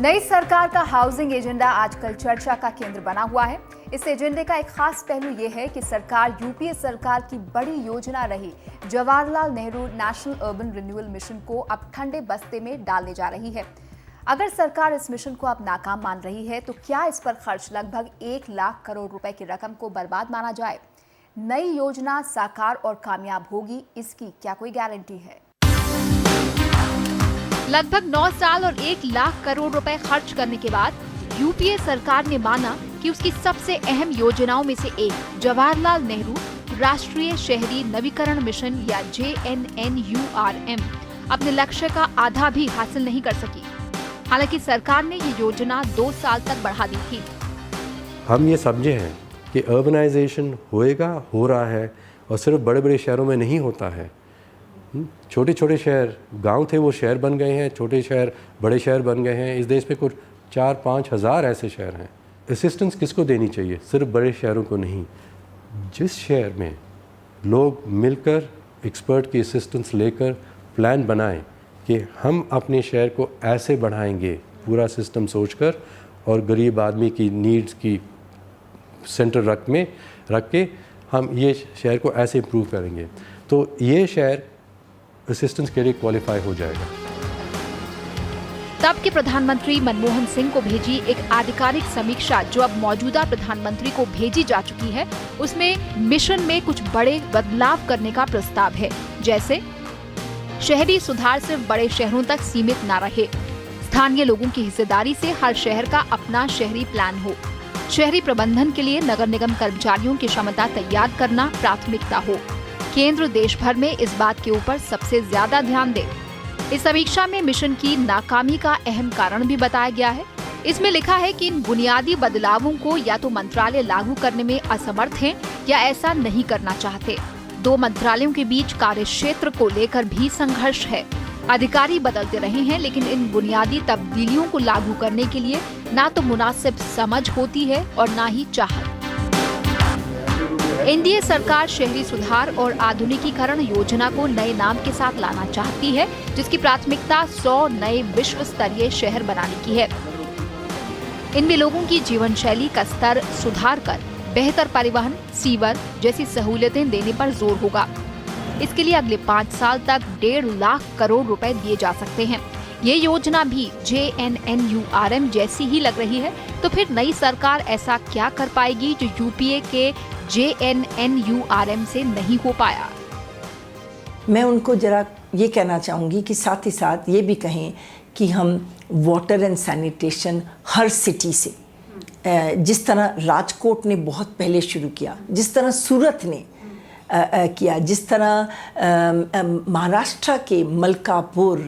नई सरकार का हाउसिंग एजेंडा आजकल चर्चा का केंद्र बना हुआ है। इस एजेंडे का एक खास पहलू ये है कि सरकार यूपीए सरकार की बड़ी योजना रही Jawaharlal Nehru national urban renewal mission को अब ठंडे बस्ते में डालने जा रही है। अगर सरकार इस मिशन को अब नाकाम मान रही है तो क्या इस पर खर्च लगभग 1 लाख करोड़ रुपए की रकम को बर्बाद माना जाए? नई योजना साकार और कामयाब होगी, इसकी क्या कोई गारंटी है? लगभग 9 साल और 1 लाख करोड़ रुपए खर्च करने के बाद यूपीए सरकार ने माना कि उसकी सबसे अहम योजनाओं में से एक जवाहरलाल नेहरू राष्ट्रीय शहरी नवीकरण मिशन या JNNURM अपने लक्ष्य का आधा भी हासिल नहीं कर सकी। हालांकि सरकार ने ये योजना 2 साल तक बढ़ा दी थी। हम ये समझे हैं कि अर्बनाइजेशन हो रहा है और सिर्फ बड़े बड़े शहरों में नहीं होता है। छोटे छोटे शहर, गांव थे वो शहर बन गए हैं, छोटे शहर बड़े शहर बन गए हैं। इस देश में कुछ 4-5 हज़ार ऐसे शहर हैं। असिस्टेंस किसको देनी चाहिए? सिर्फ बड़े शहरों को नहीं। जिस शहर में लोग मिलकर एक्सपर्ट की असिस्टेंस लेकर प्लान बनाएं कि हम अपने शहर को ऐसे बढ़ाएंगे, पूरा सिस्टम सोचकर और गरीब आदमी की नीड्स की सेंटर रख के हम ये शहर को ऐसे इम्प्रूव करेंगे, तो ये शहर असिस्टेंस के लिए क्वालिफाई हो जाएगा। तब के प्रधानमंत्री मनमोहन सिंह को भेजी एक आधिकारिक समीक्षा जो अब मौजूदा प्रधानमंत्री को भेजी जा चुकी है, उसमें मिशन में कुछ बड़े बदलाव करने का प्रस्ताव है। जैसे शहरी सुधार सिर्फ बड़े शहरों तक सीमित न रहे, स्थानीय लोगों की हिस्सेदारी से हर शहर का अपना शहरी प्लान हो, शहरी प्रबंधन के लिए नगर निगम कर्मचारियों की क्षमता तैयार करना प्राथमिकता हो, केंद्र देश भर में इस बात के ऊपर सबसे ज्यादा ध्यान दे। इस समीक्षा में मिशन की नाकामी का अहम कारण भी बताया गया है। इसमें लिखा है कि इन बुनियादी बदलावों को या तो मंत्रालय लागू करने में असमर्थ हैं या ऐसा नहीं करना चाहते। 2 मंत्रालयों के बीच कार्य क्षेत्र को लेकर भी संघर्ष है। अधिकारी बदलते रहे हैं, लेकिन इन बुनियादी तब्दीलियों को लागू करने के लिए ना तो मुनासिब समझ होती है और ना ही चाहत। एनडीए सरकार शहरी सुधार और आधुनिकीकरण योजना को नए नाम के साथ लाना चाहती है, जिसकी प्राथमिकता 100 नए विश्व स्तरीय शहर बनाने की है। इनमें लोगों की जीवन शैली का स्तर सुधार कर बेहतर परिवहन, सीवर जैसी सहूलियतें देने पर जोर होगा। इसके लिए अगले 5 साल तक 1.5 लाख करोड़ रुपए दिए जा सकते हैं। ये योजना भी JNNURM जैसी ही लग रही है, तो फिर नई सरकार ऐसा क्या कर पाएगी जो यूपीए के JNNURM से नहीं हो पाया? मैं उनको जरा ये कहना चाहूँगी कि साथ ही साथ ये भी कहें कि हम water and sanitation her city से, जिस तरह राजकोट ने बहुत पहले शुरू किया, जिस तरह सूरत ने किया, जिस तरह महाराष्ट्र के मलकापुर,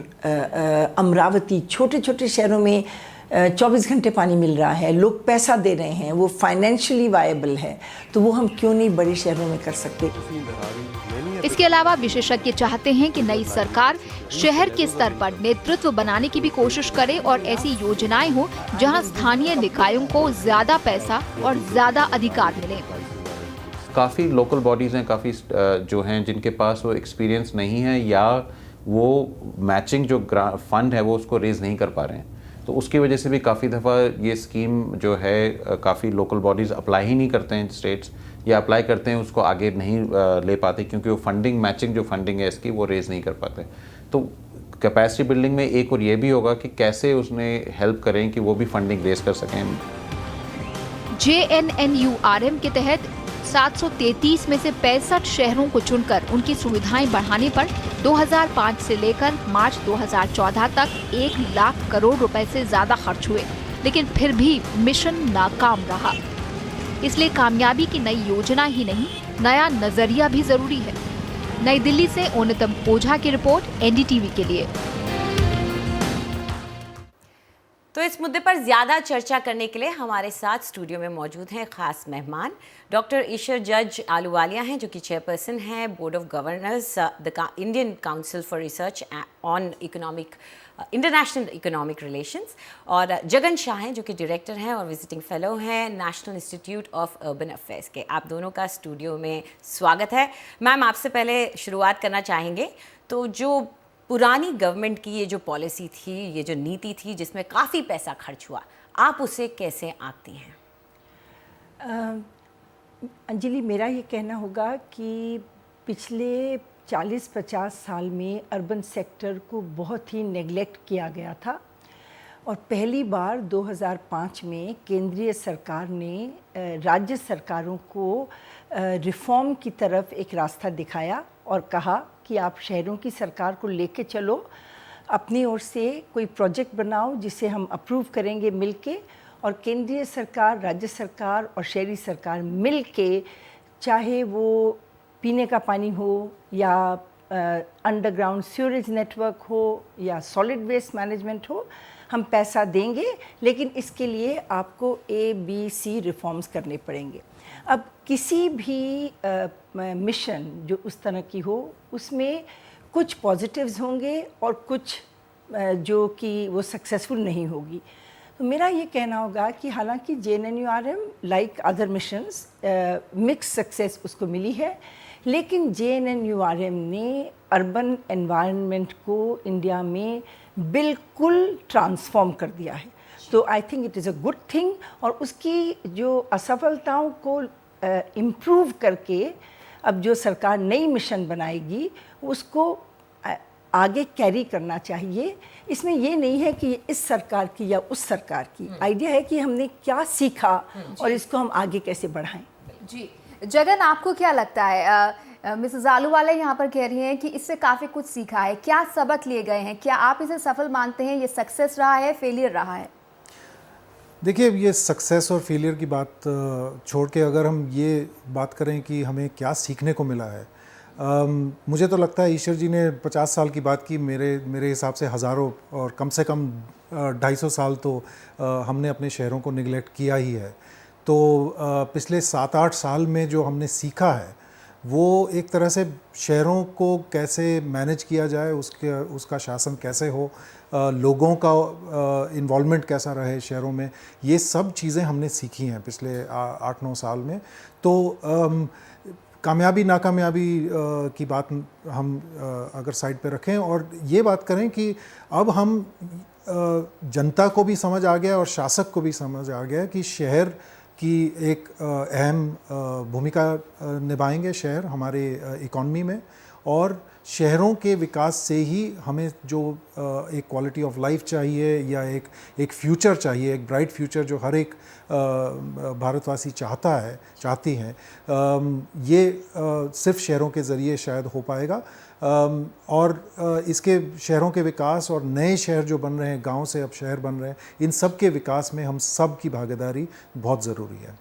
अमरावती, छोटे छोटे शहरों में 24 घंटे पानी मिल रहा है, लोग पैसा दे रहे हैं, वो फाइनेंशियली वायबल है, तो वो हम क्यों नहीं बड़े शहरों में कर सकते? इसके अलावा विशेषज्ञ चाहते हैं कि नई सरकार शहर के स्तर पर नेतृत्व बनाने की भी कोशिश करे और ऐसी योजनाएं हो जहां स्थानीय निकायों को ज्यादा पैसा और ज्यादा अधिकार मिले। काफ़ी लोकल बॉडीज़ हैं, काफ़ी जो हैं जिनके पास वो एक्सपीरियंस नहीं है या वो मैचिंग जो फंड है वो उसको रेज नहीं कर पा रहे हैं, तो उसकी वजह से भी काफ़ी दफ़ा ये स्कीम जो है काफ़ी लोकल बॉडीज़ अप्लाई ही नहीं करते हैं स्टेट्स, या अप्लाई करते हैं उसको आगे नहीं ले पाते क्योंकि वो फंडिंग मैचिंग जो फंडिंग है इसकी वो रेज नहीं कर पाते। तो कैपेसिटी बिल्डिंग में एक और ये भी होगा कि कैसे उसने हेल्प करें कि वो भी फंडिंग रेज कर सकें। JNNURM के तहत 733 में से 65 शहरों को चुनकर उनकी सुविधाएं बढ़ाने पर 2005 से लेकर मार्च 2014 तक 1 लाख करोड़ रुपए से ज्यादा खर्च हुए, लेकिन फिर भी मिशन नाकाम रहा। इसलिए कामयाबी की नई योजना ही नहीं, नया नजरिया भी जरूरी है। नई दिल्ली से ओनितम ओझा की रिपोर्ट, NDTV के लिए। तो इस मुद्दे पर ज़्यादा चर्चा करने के लिए हमारे साथ स्टूडियो में मौजूद हैं खास मेहमान। डॉक्टर ईशर जज आलूवालिया हैं जो कि चेयरपर्सन हैं board of governors the Indian council for research on international economic relations, और जगन शाह हैं जो कि डायरेक्टर हैं और विजिटिंग फेलो हैं national institute of urban affairs के। आप दोनों का स्टूडियो में स्वागत है। मैम, आपसे पहले शुरुआत करना चाहेंगे, तो जो पुरानी गवर्नमेंट की ये जो पॉलिसी थी, ये जो नीति थी जिसमें काफ़ी पैसा खर्च हुआ, आप उसे कैसे आंकती हैं? अंजलि, मेरा ये कहना होगा कि पिछले 40-50 साल में अर्बन सेक्टर को बहुत ही नेग्लेक्ट किया गया था और पहली बार 2005 में केंद्रीय सरकार ने राज्य सरकारों को रिफॉर्म की तरफ एक रास्ता दिखाया और कहा कि आप शहरों की सरकार को लेके चलो, अपनी ओर से कोई प्रोजेक्ट बनाओ जिसे हम अप्रूव करेंगे मिलके, और केंद्रीय सरकार, राज्य सरकार और शहरी सरकार मिलके, चाहे वो पीने का पानी हो या अंडरग्राउंड सीवरेज नेटवर्क हो या सॉलिड वेस्ट मैनेजमेंट हो, हम पैसा देंगे, लेकिन इसके लिए आपको ABC रिफॉर्म्स करने पड़ेंगे। अब किसी भी मिशन जो उस तरह की हो, उसमें कुछ पॉजिटिव्स होंगे और कुछ जो कि वो सक्सेसफुल नहीं होगी। तो मेरा ये कहना होगा कि हालांकि JNNURM like other missions mix success उसको मिली है, लेकिन JNNURM ने अर्बन एनवायरनमेंट को इंडिया में बिल्कुल ट्रांसफॉर्म कर दिया है। तो I think it is a good thing, और उसकी जो असफलताओं को इम्प्रूव करके अब जो सरकार नई मिशन बनाएगी उसको आगे कैरी करना चाहिए। इसमें ये नहीं है कि इस सरकार की या उस सरकार की, आइडिया है कि हमने क्या सीखा और इसको हम आगे कैसे बढ़ाएं। जी जगन, आपको क्या लगता है? मिसेस आलूवालिया यहाँ पर कह रही हैं कि इससे काफ़ी कुछ सीखा है, क्या सबक लिए गए हैं? क्या आप इसे सफल मानते हैं? ये सक्सेस रहा है, फेलियर रहा है? देखिए, ये सक्सेस और फेलियर की बात छोड़ के अगर हम ये बात करें कि हमें क्या सीखने को मिला है, मुझे तो लगता है ईश्वर जी ने 50 साल की बात की, मेरे हिसाब से हज़ारों और कम से कम 250 साल तो हमने अपने शहरों को निगलेक्ट किया ही है। तो पिछले 7-8 साल में जो हमने सीखा है वो एक तरह से शहरों को कैसे मैनेज किया जाए, उसका शासन कैसे हो, लोगों का इन्वॉल्वमेंट कैसा रहे शहरों में, ये सब चीज़ें हमने सीखी हैं पिछले 8-9 साल में। तो कामयाबी नाकामयाबी की बात हम अगर साइड पे रखें और ये बात करें कि अब हम जनता को भी समझ आ गया और शासक को भी समझ आ गया कि शहर की एक अहम भूमिका निभाएंगे शहर हमारे इकॉनमी में, और शहरों के विकास से ही हमें जो एक क्वालिटी ऑफ लाइफ चाहिए या एक फ्यूचर चाहिए, एक ब्राइट फ्यूचर जो हर एक भारतवासी चाहती हैं, ये सिर्फ शहरों के ज़रिए शायद हो पाएगा। और इसके शहरों के विकास और नए शहर जो बन रहे हैं, गांव से अब शहर बन रहे हैं, इन सब के विकास में हम सब की भागीदारी बहुत ज़रूरी है।